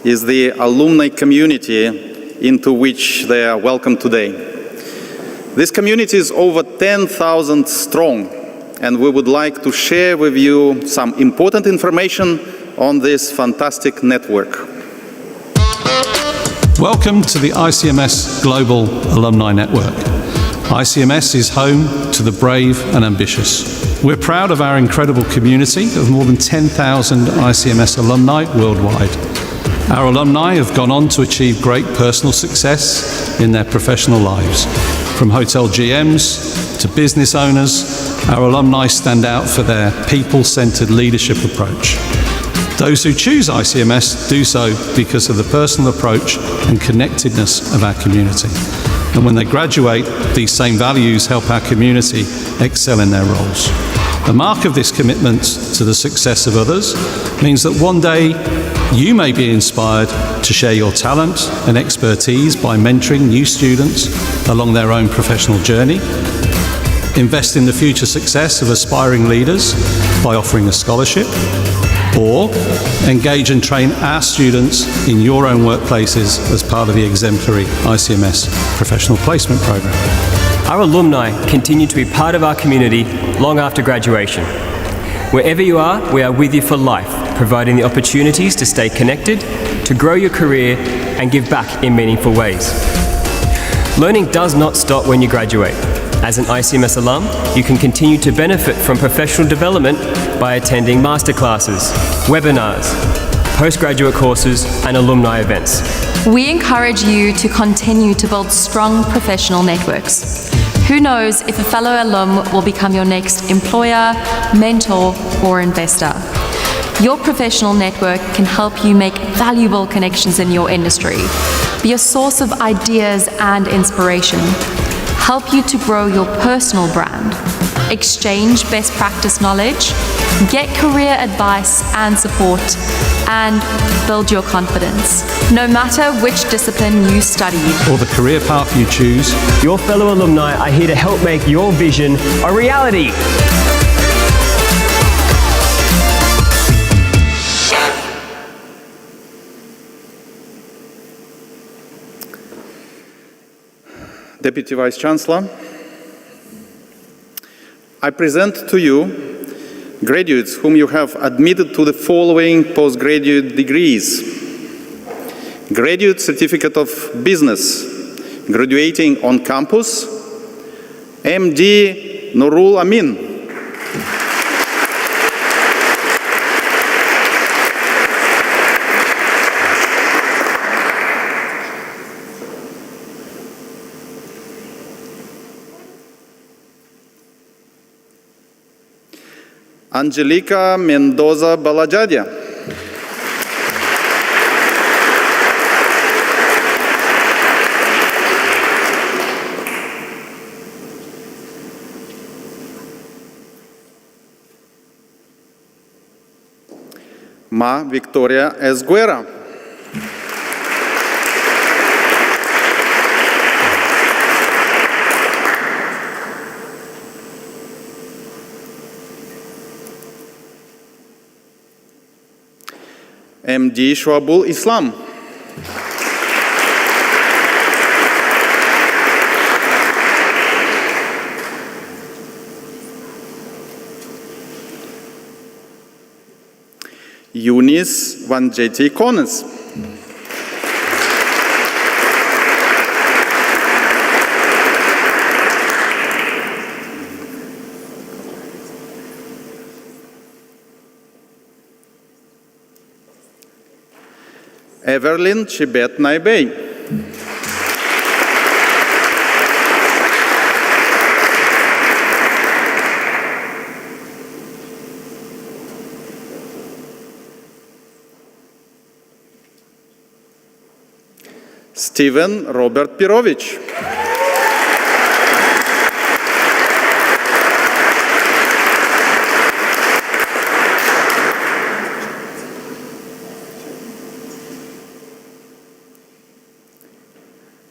is the alumni community into which they are welcomed today. This community is over 10,000 strong, and we would like to share with you some important information on this fantastic network. Welcome to the ICMS Global Alumni Network. ICMS is home to the brave and ambitious. We're proud of our incredible community of more than 10,000 ICMS alumni worldwide. Our alumni have gone on to achieve great personal success in their professional lives. From hotel GMs to business owners, our alumni stand out for their people-centered leadership approach. Those who choose ICMS do so because of the personal approach and connectedness of our community. And when they graduate, these same values help our community excel in their roles. The mark of this commitment to the success of others means that one day you may be inspired to share your talent and expertise by mentoring new students along their own professional journey, invest in the future success of aspiring leaders by offering a scholarship, or engage and train our students in your own workplaces as part of the exemplary ICMS Professional Placement Programme. Our alumni continue to be part of our community long after graduation. Wherever you are, we are with you for life, providing the opportunities to stay connected, to grow your career, and give back in meaningful ways. Learning does not stop when you graduate. As an ICMS alum, you can continue to benefit from professional development by attending masterclasses, webinars, postgraduate courses, and alumni events. We encourage you to continue to build strong professional networks. Who knows if a fellow alum will become your next employer, mentor, or investor. Your professional network can help you make valuable connections in your industry, be a source of ideas and inspiration, help you to grow your personal brand, exchange best practice knowledge, get career advice and support, and build your confidence. No matter which discipline you studied or the career path you choose, your fellow alumni are here to help make your vision a reality. Deputy Vice-Chancellor, I present to you graduates whom you have admitted to the following postgraduate degrees. Graduate Certificate of Business, graduating on campus, MD Nurul Amin. Angelica Mendoza Balajadia. Ma Victoria Esguera. MD Shoabul Islam. Eunice Vanjeti Kones. Everlyn Chibet Naibey. Steven Robert Pirovich.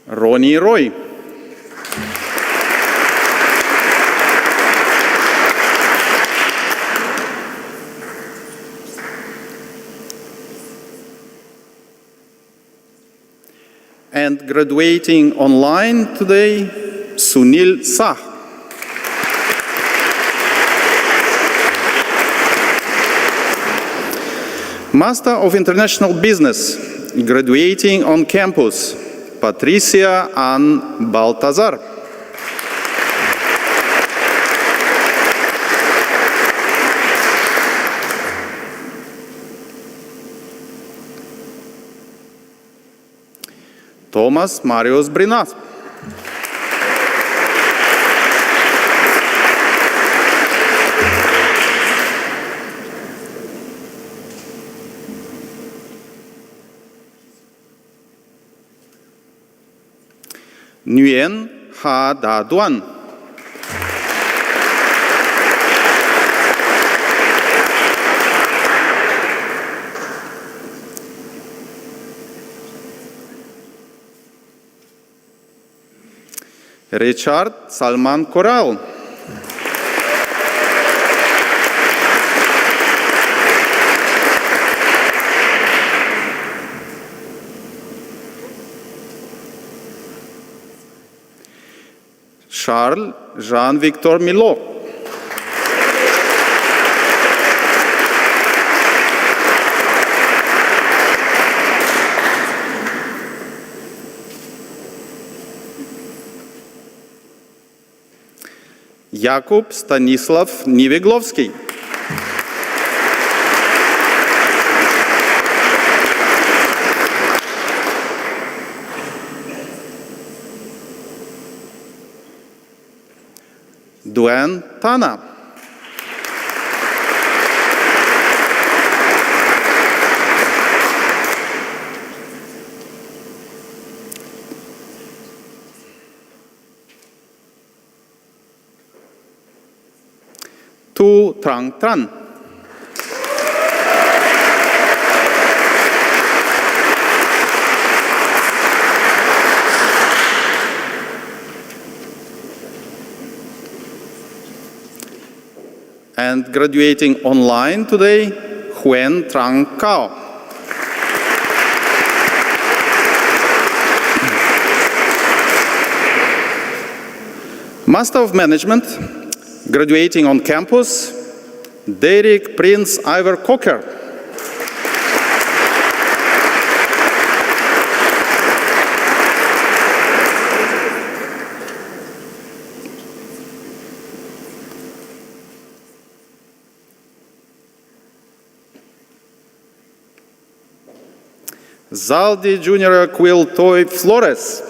Ronnie Roy. And graduating online today, Sunil Sah. Master of International Business, graduating on campus, Patricia Ann Baltazar. Thomas Marius Brinat. Nguyen Ha Da Duan. Richard Salman Corral. Charles Jean-Victor Milot. Jakub Stanislav Niweglovski. Duan Tana. Tu Trang Tran. And graduating online today, Huen Trang Cao. Master of Management, graduating on campus, Derek Prince Ivor Cocker. Zaldi Junior Quill Toy Flores.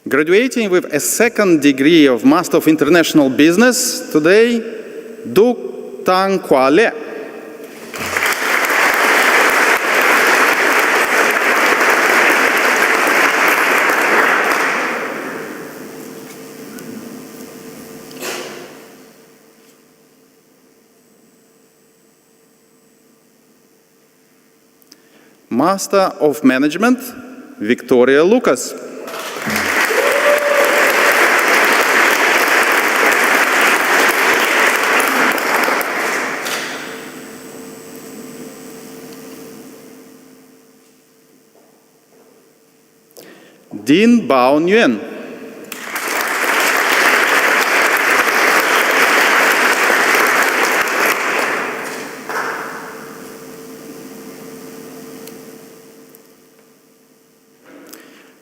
Graduating with a second degree of Master of International Business today, Duc Tang Kwa Le. Master of Management, Victoria Lucas. Dean Bao Nguyen.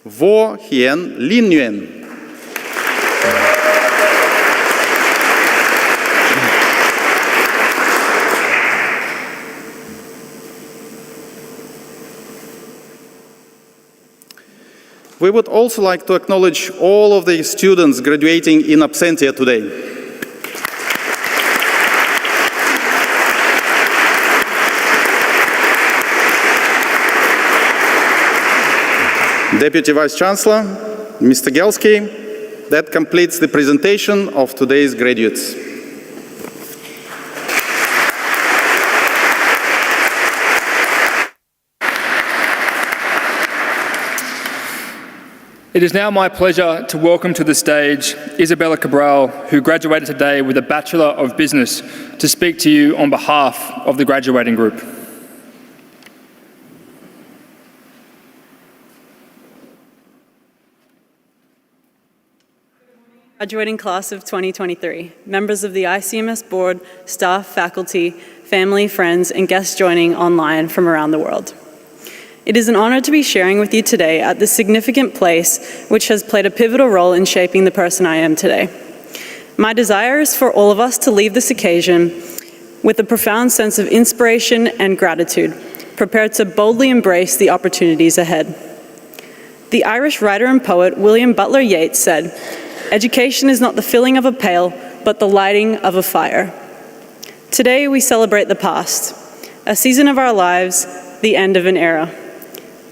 Vo Hien Lin Nguyen. We would also like to acknowledge all of the students graduating in absentia today. Deputy Vice-Chancellor, Mr. Gelsky, that completes the presentation of today's graduates. It is now my pleasure to welcome to the stage Isabella Cabral, who graduated today with a Bachelor of Business, to speak to you on behalf of the graduating group. Graduating class of 2023, members of the ICMS board, staff, faculty, family, friends, and guests joining online from around the world. It is an honor to be sharing with you today at this significant place which has played a pivotal role in shaping the person I am today. My desire is for all of us to leave this occasion with a profound sense of inspiration and gratitude, prepared to boldly embrace the opportunities ahead. The Irish writer and poet William Butler Yeats said, "Education is not the filling of a pail, but the lighting of a fire." Today we celebrate the past, a season of our lives, the end of an era,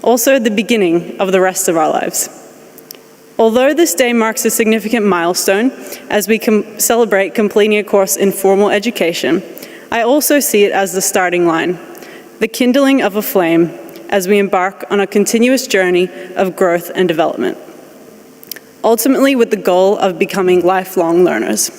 also the beginning of the rest of our lives. Although this day marks a significant milestone as we celebrate completing a course in formal education, I also see it as the starting line, the kindling of a flame as we embark on a continuous journey of growth and development, ultimately with the goal of becoming lifelong learners.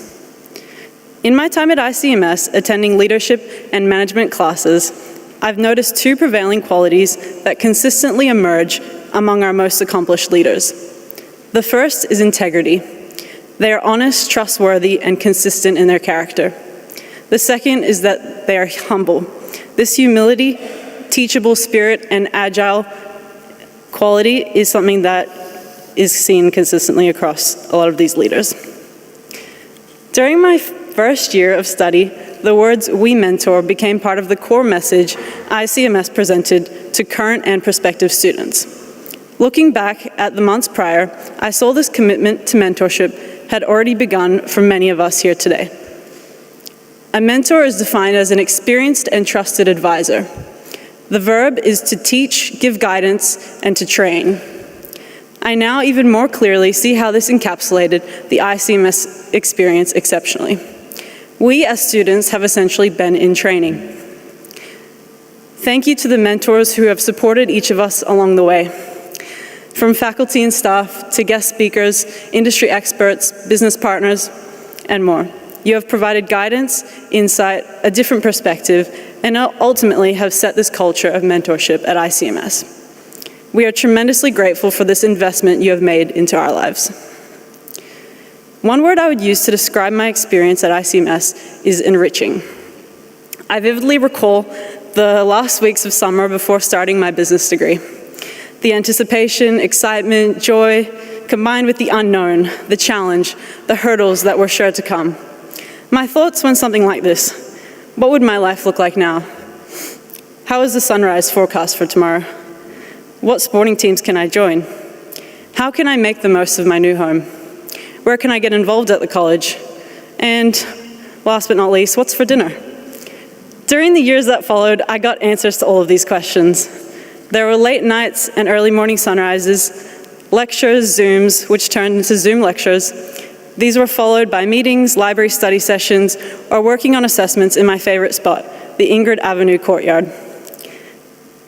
In my time at ICMS, attending leadership and management classes, I've noticed two prevailing qualities that consistently emerge among our most accomplished leaders. The first is integrity. They are honest, trustworthy, and consistent in their character. The second is that they are humble. This humility, teachable spirit, and agile quality is something that is seen consistently across a lot of these leaders. During my first year of study, the words "we mentor" became part of the core message ICMS presented to current and prospective students. Looking back at the months prior, I saw this commitment to mentorship had already begun for many of us here today. A mentor is defined as an experienced and trusted advisor. The verb is to teach, give guidance, and to train. I now even more clearly see how this encapsulated the ICMS experience exceptionally. We as students have essentially been in training. Thank you to the mentors who have supported each of us along the way. From faculty and staff to guest speakers, industry experts, business partners, and more. You have provided guidance, insight, a different perspective, and ultimately have set this culture of mentorship at ICMS. We are tremendously grateful for this investment you have made into our lives. One word I would use to describe my experience at ICMS is enriching. I vividly recall the last weeks of summer before starting my business degree. The anticipation, excitement, joy, combined with the unknown, the challenge, the hurdles that were sure to come. My thoughts went something like this: what would my life look like now? How is the sunrise forecast for tomorrow? What sporting teams can I join? How can I make the most of my new home? Where can I get involved at the college? And last but not least, what's for dinner? During the years that followed, I got answers to all of these questions. There were late nights and early morning sunrises, lectures, Zooms, which turned into Zoom lectures. These were followed by meetings, library study sessions, or working on assessments in my favorite spot, the Ingrid Avenue courtyard.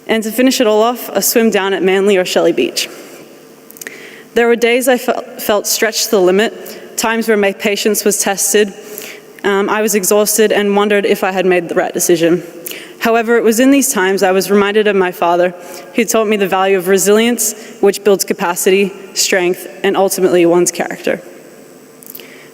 And to finish it all off, a swim down at Manly or Shelley Beach. There were days I felt stretched to the limit, times where my patience was tested. I was exhausted and wondered if I had made the right decision. However, it was in these times I was reminded of my father, who taught me the value of resilience, which builds capacity, strength, and ultimately one's character.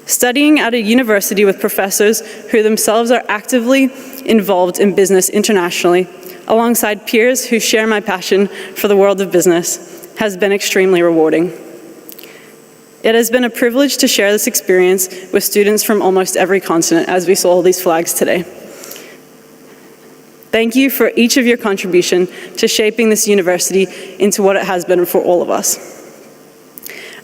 Studying at a university with professors who themselves are actively involved in business internationally, alongside peers who share my passion for the world of business, has been extremely rewarding. It has been a privilege to share this experience with students from almost every continent, as we saw all these flags today. Thank you for each of your contribution to shaping this university into what it has been for all of us.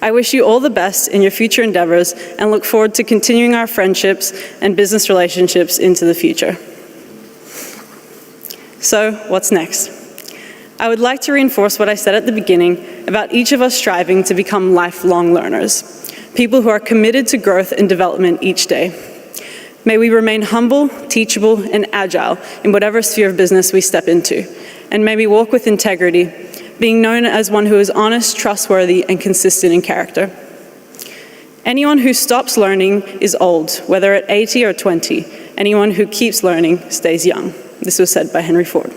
I wish you all the best in your future endeavors and look forward to continuing our friendships and business relationships into the future. So, what's next? I would like to reinforce what I said at the beginning about each of us striving to become lifelong learners, people who are committed to growth and development each day. May we remain humble, teachable, and agile in whatever sphere of business we step into, and may we walk with integrity, being known as one who is honest, trustworthy, and consistent in character. Anyone who stops learning is old, whether at 80 or 20. Anyone who keeps learning stays young. This was said by Henry Ford.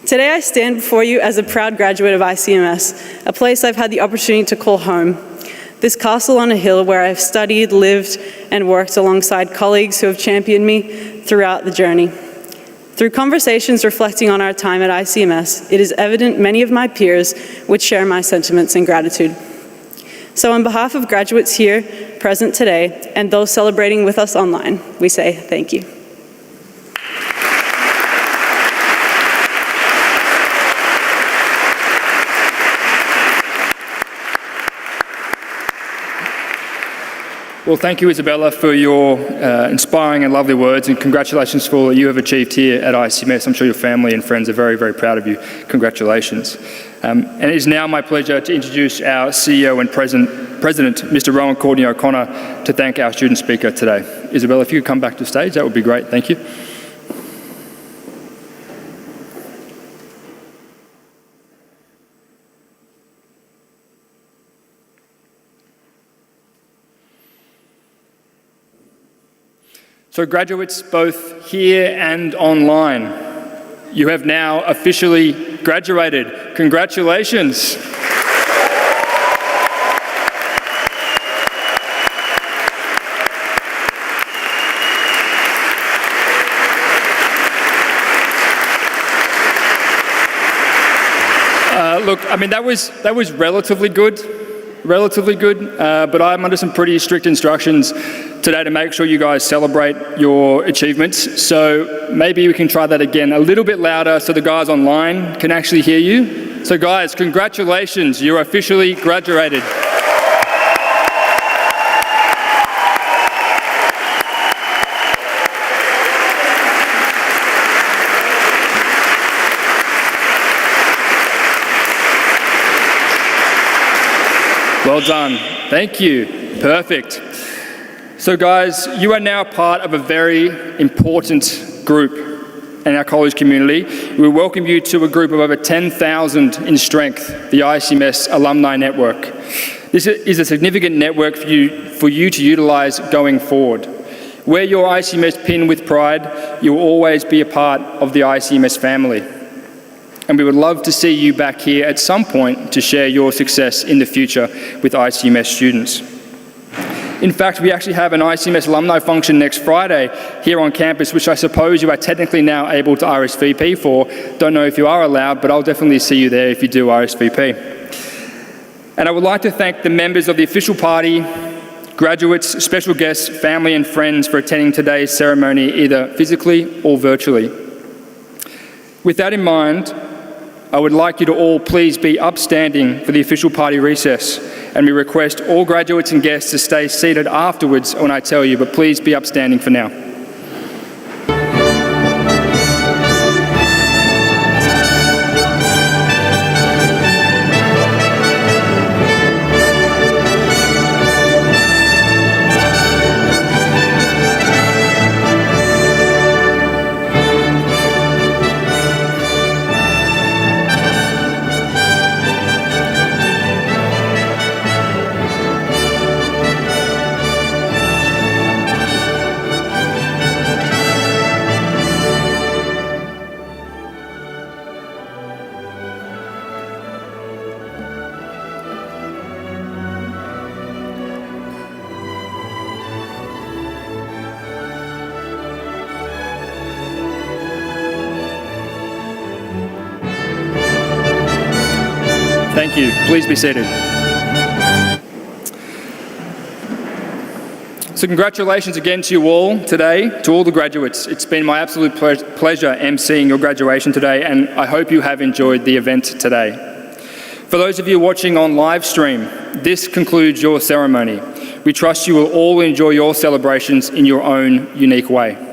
Today I stand before you as a proud graduate of ICMS, a place I've had the opportunity to call home. This castle on a hill where I've studied, lived, and worked alongside colleagues who have championed me throughout the journey. Through conversations reflecting on our time at ICMS, it is evident many of my peers would share my sentiments and gratitude. So on behalf of graduates here present today and those celebrating with us online, we say thank you. Well, thank you, Isabella, for your inspiring and lovely words, and congratulations for all that you have achieved here at ICMS. I'm sure your family and friends are very, very proud of you. Congratulations. And it is now my pleasure to introduce our CEO and President, Mr. Rowan Courtney O'Connor, to thank our student speaker today. Isabella, if you could come back to stage, that would be great. Thank you. So graduates both here and online, you have now officially graduated. Congratulations. Look, I mean, that was relatively good, but I'm under some pretty strict instructions today to make sure you guys celebrate your achievements. So maybe we can try that again a little bit louder so the guys online can actually hear you. So guys, congratulations, you're officially graduated. Well done. Thank you. Perfect. So guys, you are now part of a very important group in our college community. We welcome you to a group of over 10,000 in strength, the ICMS Alumni Network. This is a significant network for you to utilise going forward. Wear your ICMS pin with pride. You will always be a part of the ICMS family. And we would love to see you back here at some point to share your success in the future with ICMS students. In fact, we actually have an ICMS alumni function next Friday here on campus, which I suppose you are technically now able to RSVP for. Don't know if you are allowed, but I'll definitely see you there if you do RSVP. And I would like to thank the members of the official party, graduates, special guests, family and friends for attending today's ceremony either physically or virtually. With that in mind, I would like you to all please be upstanding for the official party recess, and we request all graduates and guests to stay seated afterwards when I tell you, but please be upstanding for now. Thank you. Please be seated. So congratulations again to you all today, to all the graduates. It's been my absolute pleasure emceeing your graduation today, and I hope you have enjoyed the event today. For those of you watching on live stream, this concludes your ceremony. We trust you will all enjoy your celebrations in your own unique way.